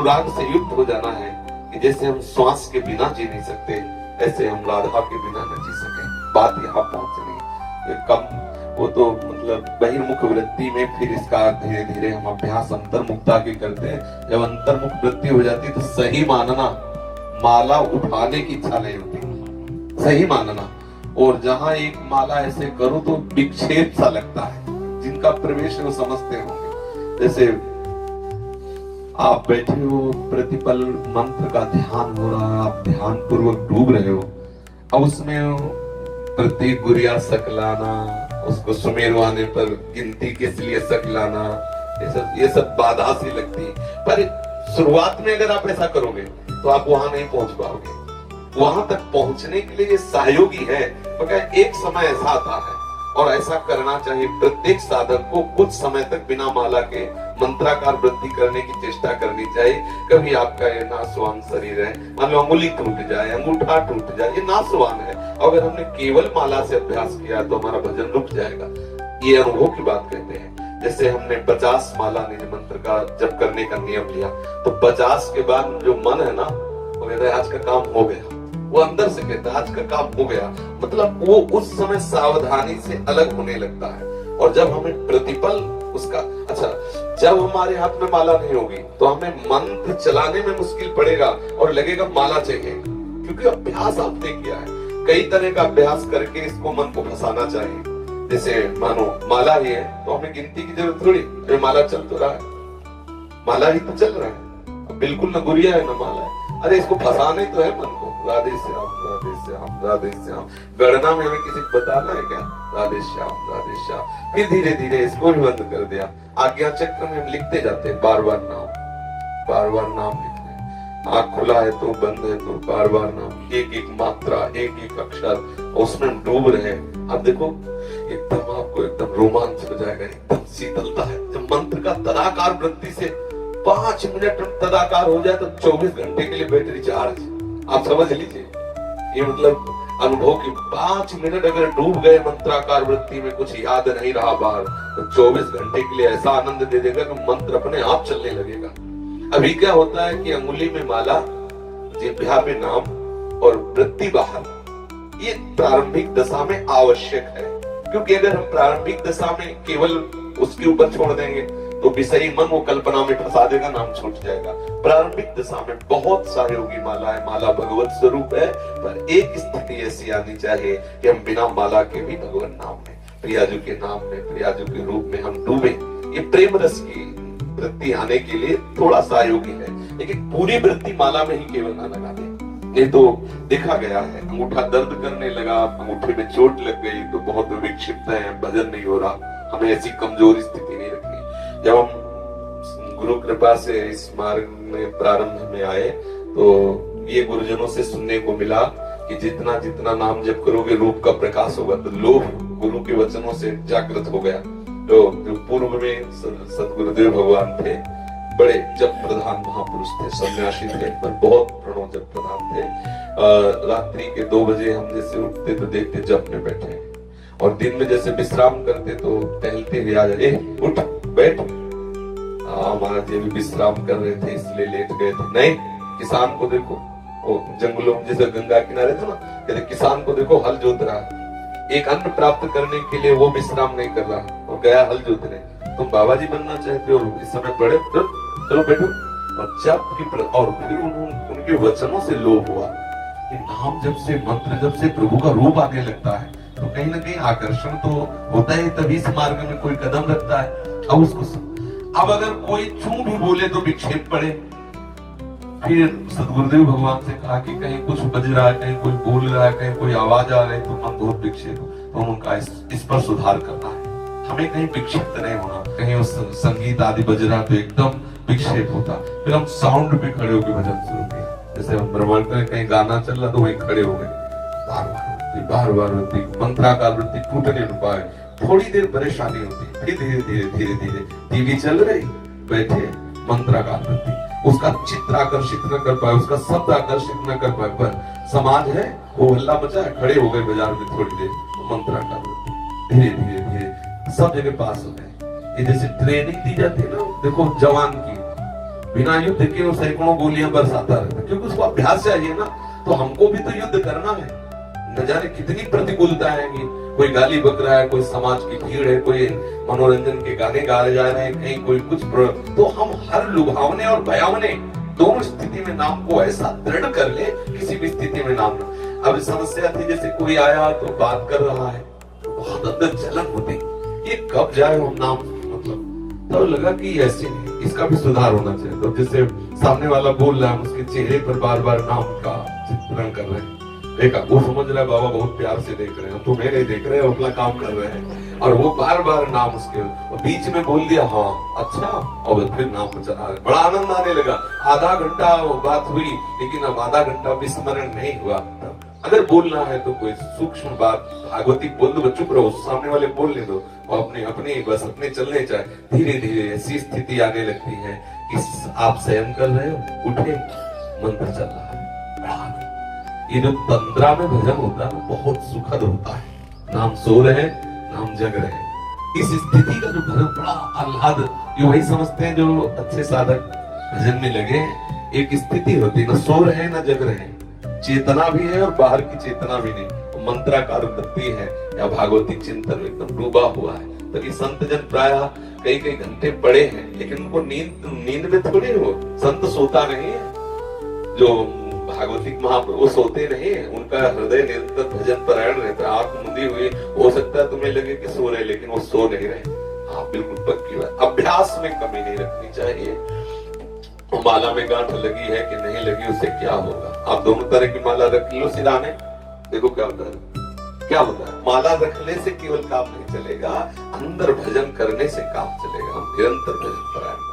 अनुराग से युक्त हो जाना है कि जैसे हम श्वास के बिना जी नहीं सकते, ऐसे हम राधा के बिना न जी सके। बात यहाँ पहुंचनी कम, वो तो मतलब बहिर्मुख वृत्ति में, फिर इसका धीरे धीरे हम अभ्यास अंतर्मुखता की करते हैं। जब अंतर्मुख वृत्ति हो जाती है तो सही मानना, माला उठाने की इच्छा नहीं होती, सही मानना। और जहां एक माला ऐसे करो तो विक्षेप सा लगता है, जिनका प्रवेश वो समझते होंगे। जैसे आप बैठे हो, प्रतिपल मंत्र का ध्यान हो रहा है, आप ध्यान पूर्वक डूब रहे हो, अब उसमें प्रत्येक गुरिया सकलाना, उसको सुमेरु आने पर गिनती किस लिए सकलाना, ये सब बाधा सी लगती है। पर शुरुआत में अगर आप ऐसा करोगे तो आप वहां नहीं पहुंच पाओगे। वहां तक पहुंचने के लिए सहयोगी है, मगर एक समय ऐसा आता है और ऐसा करना चाहिए प्रत्येक साधक को, कुछ समय तक बिना माला के मंत्राकार वृद्धि करने की चेष्टा करनी चाहिए। कभी आपका ये नासवान शरीर है, मान लो अंगुली टूट जाए, अंगूठा टूट जाए, ये नासवान है, अगर हमने केवल माला से अभ्यास किया तो हमारा भजन रुक जाएगा। ये अनुभव की बात कहते हैं। जैसे हमने 50 माला निज मंत्र का जब करने का नियम लिया तो 50 के बाद जो मन है ना, वो कहता है आज का काम हो गया, वो अंदर से कहता है आज का काम हो गया, मतलब वो उस समय सावधानी से अलग होने लगता है। और जब हमें प्रतिपल उसका, अच्छा जब हमारे हाथ में माला नहीं होगी तो हमें मंत्र चलाने में मुश्किल पड़ेगा और लगेगा माला चाहिए, क्योंकि अभ्यास आपने किया है। कई तरह का अभ्यास करके इसको मन को फंसाना चाहिए। जैसे मानो माला ही है तो हमें गिनती की जरूरत थोड़ी, अरे माला चल तो रहा है, माला ही तो चल रहा है, बिल्कुल न गुरिया है न माला है, अरे इसको फंसाने तो है मन को। राधे श्याम राधे श्याम राधे श्याम, गणना में हमें किसी को बताना है क्या, राधे श्याम राधे श्याम। फिर धीरे धीरे इसको भी बंद कर दिया। आज्ञा चक्र में हम लिखते जाते हैं बार बार नाम, बार बार नाम लिखते हैं। आँख खुला है तो बंद है तो बार बार नाम, एक एक मात्रा, एक एक अक्षर, उसमें हम डूब रहे हैं। अब देखो एकदम आपको एकदम रोमांच हो जाएगा, एकदम शीतलता है। जब मंत्र का तदाकार वृत्ति से 5 मिनट तदाकार हो जाए तो 24 घंटे के लिए बैटरी चार्ज, आप समझ लीजिए। ये मतलब अनुभव की 5 मिनट अगर डूब गए मंत्राकार वृत्ति में, कुछ याद नहीं रहा बाहर, तो 24 घंटे के लिए ऐसा आनंद दे देगा कि मंत्र अपने आप चलने लगेगा। अभी क्या होता है कि अंगुली में माला, जिह्वा पे नाम और वृत्ति बाहर, ये प्रारंभिक दशा में आवश्यक है। क्योंकि अगर हम प्रारंभिक दशा में केवल उसके ऊपर छोड़ देंगे तो विषयी मन वो कल्पना में फंसा देगा, नाम छूट जाएगा। प्रारंभिक दशा में बहुत सहयोगी माला है, माला भगवत स्वरूप है, पर एक स्थिति ऐसी आनी चाहिए कि हम बिना माला के भी भगवान नाम में, प्रियाजू के नाम में, प्रियाजू के रूप में हम डूबे। ये प्रेम रस की वृत्ति आने के लिए थोड़ा सहयोगी है, लेकिन पूरी वृत्ति माला में ही केवल ना लगा दे। ये तो देखा गया है, अंगूठा दर्द करने लगा, अंगूठे में चोट लग गई तो बहुत विक्षिप्त है, भजन नहीं हो रहा। हमें ऐसी कमजोर स्थिति नहीं रखनी। जब हम गुरु कृपा से इस मार्ग में प्रारंभ में आए तो ये गुरुजनों से सुनने को मिला कि जितना जितना नाम जप करोगे रूप का प्रकाश होगा। तो लोभ गुरु के वचनों से जागृत हो गया। तो जो पूर्व में सदगुरुदेव भगवान थे, बड़े जप प्रधान महापुरुष थे, सन्यासी थे, पर बहुत प्रणव जप प्रधान थे। रात्रि के 2 बजे हम जैसे उठते तो देखते जप में बैठे, और दिन में जैसे विश्राम करते तो टहलते हुए आ जाए, उठ बैठ। महाराज जी भी विश्राम कर रहे थे इसलिए लेट गए थे। नहीं, किसान को देखो, वो जंगलों में जैसे गंगा किनारे था ना, कहते किसान को देखो हल जोत रहा है, एक अन्न प्राप्त करने के लिए वो विश्राम नहीं कर रहा, वो गया हल जोतने। तुम बाबा जी बनना चाहते हो, इस समय बड़े चलो बैठो। और जब की और फिर उनके वचनों से लोभ हुआ कि नाम जब से, मंत्र जब से प्रभु का रूप आने लगता है तो कहीं ना कहीं आकर्षण तो होता है, तभी इस मार्ग में कोई कदम रखता है। अब उसको अब अगर कोई चू भी बोले तो विक्षेप पड़े। फिर सदगुरुदेव भगवान से कहा कि कहीं कुछ बज रहा है, कहीं कोई बोल रहा है, कहीं कोई आवाज आ रही है तो मन बहुत विक्षेप हो, तो उनका इस पर सुधार करना है। हमें कहीं विक्षिप्त नहीं होना, कहीं उस संगीत आदि बज रहा तो एकदम विक्षेप होता। फिर हम साउंड पे खड़े होकर भजन शुरू किए। जैसे हम ब्रह्मांड में कहीं गाना चल रहा तो वहीं खड़े हो गए, बार बार मंत्राकार वृत्ति टूटने न पाए। थोड़ी देर परेशानी होती, फिर धीरे धीरे धीरे धीरे टीवी चल रही, बैठे मंत्राकार वृत्ति, उसका चित्र आकर्षित न कर पाए, उसका शब्द आकर्षित न कर पाए, पर समाज है वो हल्ला मचा है, खड़े हो गए बाजार में थोड़ी देर, तो मंत्राकार वृत्ति धीरे धीरे धीरे सब जगह पास हो गए। ये जैसे ट्रेनिंग दी जाती है ना, देखो जवान की, बिना युद्ध के वो सैकड़ों गोलियां बरसाता रहता, क्योंकि उसको अभ्यास चाहिए ना। तो हमको भी तो युद्ध करना है। न जाने कितनी प्रतिकूलता है, कोई गाली बक रहा है, कोई समाज की भीड़ है, कोई मनोरंजन के गाने गाए जा रहे हैं, कहीं कोई कुछ तो हम हर लुभावने और भयावने दोनों स्थिति में नाम को ऐसा दृढ़ कर ले, किसी भी स्थिति में नाम ना। अब समस्या थी, जैसे कोई आया तो बात कर रहा है, तो बहुत अंदर जलन होती, ये कब जाए हम नाम, मतलब तो लगा कि ऐसे नहीं, इसका भी सुधार होना चाहिए। तो जैसे सामने वाला बोल रहा है, उसके चेहरे पर बार बार नाम का चित्रण कर रहे हैं, देखा वो समझ रहा है बाबा बहुत प्यार से देख रहे हैं, तो मेरे देख रहे हैं, अपना काम कर रहे हैं, और वो बार बार नाम उसके बीच में बोल दिया, हाँ अच्छा, और फिर नाम चला, बड़ा आनंद आने लगा। आधा घंटा बात हुई, लेकिन अब आधा घंटा विस्मरण नहीं हुआ। अगर बोलना है तो कोई सूक्ष्म बात भागवतिक बोल दो, चुप रहो, सामने वाले बोलने दो, और अपने अपने बस अपने चलने चाहे। धीरे धीरे ऐसी स्थिति आने लगती है कि आप संयम कर रहे हो, उठे, मंत्र चल रहा है, बड़ा आनंद। ये जो तंद्रा में भजन होता है बहुत सुखद होता है, नाम सो रहे, नाम जग रहे, इस स्थिति का जो भजन बड़ा आह्लाद, ये वही समझते हैं जो अच्छे साधक भजन में लगे। एक स्थिति होती है, न सो रहे न जग रहे, चेतना भी है और बाहर की चेतना भी नहीं, मंत्राकार वृत्ति है या भागवतिक चिंतन में एकदम डूबा हुआ है। तो ये संत जन प्राय कई कई घंटे पड़े हैं, लेकिन उनको नींद में थोड़ी, वो संत सोता नहीं है, जो भागवतिक महाप्रभु सोते नहीं, उनका हृदय निरंतर भजन परायण रहता है। आंख मुंदी हुई हो सकता है तुम्हें लगे कि सो रहे, लेकिन वो सो नहीं रहे। हाँ बिल्कुल पक्की बात, अभ्यास में कमी नहीं रखनी चाहिए। माला में गांठ लगी है कि नहीं लगी, उससे क्या होगा। आप दोनों तरह की माला रख लो सिराने, देखो क्या होता है, क्या होता है। माला रखने से केवल काम नहीं चलेगा, अंदर भजन करने से काम चलेगा। हम निरंतर भजन परायण